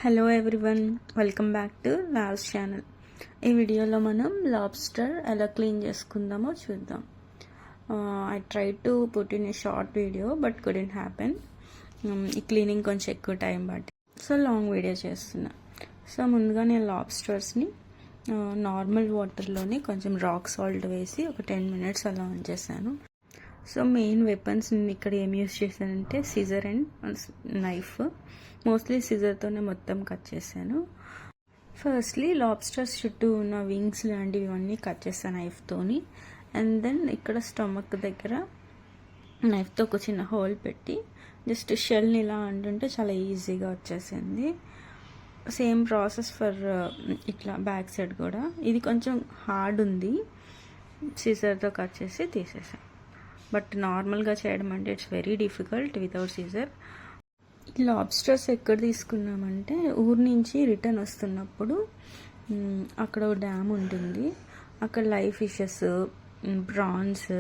Hello everyone, welcome back to లావ్స్ channel. ఈ వీడియోలో మనం లాబ్స్టర్ ఎలా క్లీన్ చేసుకుందామో చూద్దాం. I try to put in a short video but couldn't happen. ఈ క్లీనింగ్ కొంచెం ఎక్కువ టైం పట్టి సో లాంగ్ వీడియో చేస్తున్నా. సో ముందుగా నేను లాబ్స్టర్స్ని నార్మల్ వాటర్లోని కొంచెం రాక్ సాల్ట్ వేసి ఒక 10 minutes అలా ఉంచేసాను. సో మెయిన్ వెపన్స్ నేను ఇక్కడ ఏం యూస్ చేశానంటే సిజర్ అండ్ నైఫ్. మోస్ట్లీ సిజర్తోనే మొత్తం కట్ చేశాను. ఫస్ట్లీ లాబ్స్టర్స్ చుట్టూ ఉన్న వింగ్స్ లాంటివి అన్నీ కట్ చేస్తాను నైఫ్తోని. అండ్ దెన్ ఇక్కడ స్టమక్ దగ్గర నైఫ్తో ఒక చిన్న హోల్ పెట్టి జస్ట్ షెల్ని ఇలా అంటుంటే చాలా ఈజీగా వచ్చేసింది. సేమ్ ప్రాసెస్ ఫర్ ఇట్లా బ్యాక్ సైడ్ కూడా. ఇది కొంచెం హార్డ్ ఉంది, సిజర్తో కట్ చేసి తీసేసాను. బట్ నార్మల్గా చేయడం అంటే it's very difficult without scissor. ఈ లాబ్స్టర్స్ ఎక్కడ తీసుకున్నామంటే ఊరు నుంచి రిటర్న్ వస్తున్నప్పుడు అక్కడ డ్యామ్ ఉంటుంది, అక్కడ లైవ్ ఫిషెస్, ప్రాన్స్,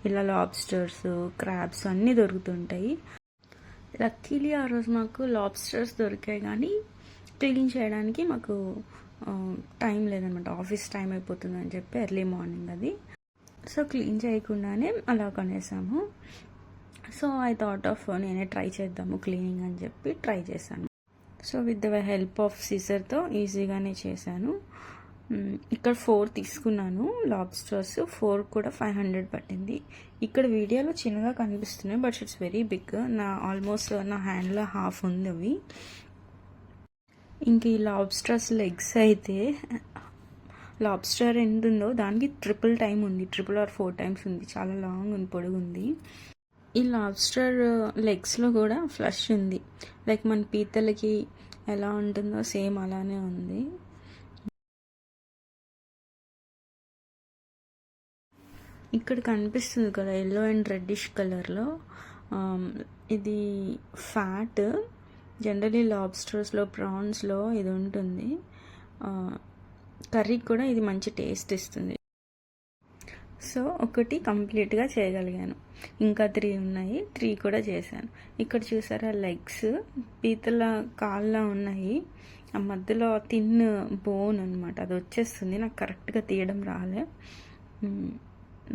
ఇలా లాబ్స్టర్స్, క్రాబ్స్ అన్నీ దొరుకుతుంటాయి. లక్కీలీ ఆ రోజు మాకు లాబ్స్టర్స్ దొరికాయి, కానీ క్లీన్ చేయడానికి మాకు టైం లేదనమాట. ఆఫీస్ టైం అయిపోతుందని చెప్పి ఎర్లీ మార్నింగ్ అది. సో క్లీన్ చేయకుండానే అలా కొనేసాము. సో ఐ థాట్ ఆఫ్ నేనే ట్రై చేద్దాము క్లీనింగ్ అని చెప్పి ట్రై చేశాను. So with the help of సీజర్తో ఈజీగానే చేశాను. ఇక్కడ 4 తీసుకున్నాను లాబ్స్టర్స్. 4 కూడా 500 పట్టింది. ఇక్కడ వీడియోలో చిన్నగా కనిపిస్తున్నాయి but it's very big. Almost నా హ్యాండ్లో హాఫ్ ఉంది అవి. ఇంక ఈ లాబ్స్టర్స్ లెగ్స్ అయితే లాబ్స్టర్ ఎంత ఉందో దానికి 3 టైమ్ ఉంది, 3 or 4 times ఉంది. చాలా లాంగ్ ఉంది, పొడుగుంది. ఈ లాబ్స్టర్ లెగ్స్లో కూడా ఫ్లష్ ఉంది, లైక్ మన పీతలకి ఎలా ఉంటుందో సేమ్ అలానే ఉంది. ఇక్కడ కనిపిస్తుంది కదా ఎల్లో అండ్ రెడ్డిష్ కలర్లో. ఇది ఫ్యాట్. జనరలీ లాబ్స్టర్స్లో, ప్రాన్స్లో ఇది ఉంటుంది. కర్రీకి కూడా ఇది మంచి టేస్ట్ ఇస్తుంది. సో ఒకటి కంప్లీట్గా చేయగలిగాను, ఇంకా 3 ఉన్నాయి. 3 కూడా చేశాను. ఇక్కడ చూసారా లెగ్స్ పీతల కాళ్ళ ఉన్నాయి, ఆ మధ్యలో థిన్ బోన్ అనమాట, అది వచ్చేస్తుంది. నాకు కరెక్ట్గా తీయడం రాలే,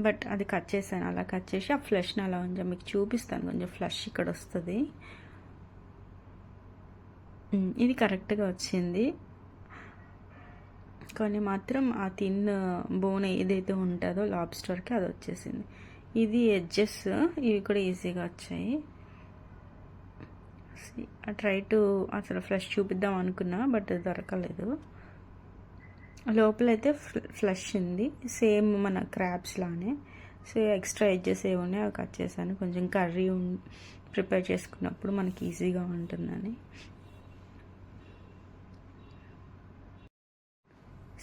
బట్ అది కట్ చేశాను. అలా కట్ చేసి ఆ ఫ్లష్ని అలా కొంచెం మీకు చూపిస్తాను. కొంచెం ఫ్లష్ ఇక్కడ వస్తుంది. ఇది కరెక్ట్గా వచ్చింది, కానీ మాత్రం ఆ థిన్ బోన్ ఏదైతే ఉంటుందో లాబ్స్టర్కి అది వచ్చేసింది. ఇది ఎడ్జెస్, ఇవి కూడా ఈజీగా వచ్చాయి. ట్రై టు అసలు ఫ్లష్ చూపిద్దాం అనుకున్నా బట్ దొరకలేదు. లోపలైతే ఫ్లష్ ఉంది, సేమ్ మన క్రాబ్స్ లానే. సో ఎక్స్ట్రా ఎడ్జెస్ ఏమి ఉన్నాయి అవి కట్ చేశాను, కొంచెం కర్రీ ప్రిపేర్ చేసుకున్నప్పుడు మనకి ఈజీగా ఉంటుందని.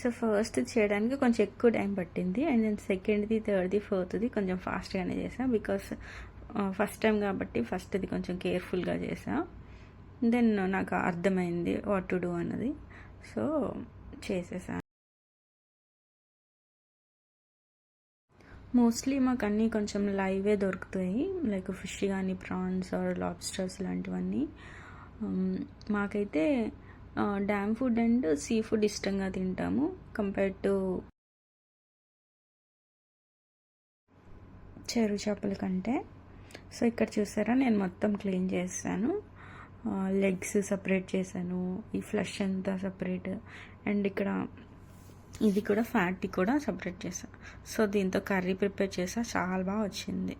సో ఫస్ట్ చేయడానికి కొంచెం ఎక్కువ టైం పట్టింది, అండ్ దెన్ సెకండ్ది, థర్డ్ది, ఫోర్త్ది కొంచెం ఫాస్ట్గానే చేసాను. బికాస్ ఫస్ట్ టైం కాబట్టి ఫస్ట్ది కొంచెం కేర్ఫుల్గా చేసా. దెన్ నాకు అర్థమైంది వాట్ టు డూ అన్నది, సో చేసేసాను. మోస్ట్లీ మాకు అన్నీ కొంచెం లైవే దొరుకుతాయి, లైక్ ఫిష్ కానీ, ప్రాన్స్ ఆర్ లాబ్స్టర్స్ లాంటివన్నీ. మాకైతే dam food and sea food ఇష్టంగా తింటాము కంపేర్ టు చెరువు చేపల కంటే. సో ఇక్కడ చూసారా నేను మొత్తం క్లీన్ చేశాను. లెగ్స్ సపరేట్ చేశాను, ఈ ఫ్లష్ అంతా సపరేట్, అండ్ ఇక్కడ ఇది కూడా ఫ్యాట్ కూడా సపరేట్ చేశాను. సో దీంతో కర్రీ ప్రిపేర్ చేసా, చాలా బాగా వచ్చింది.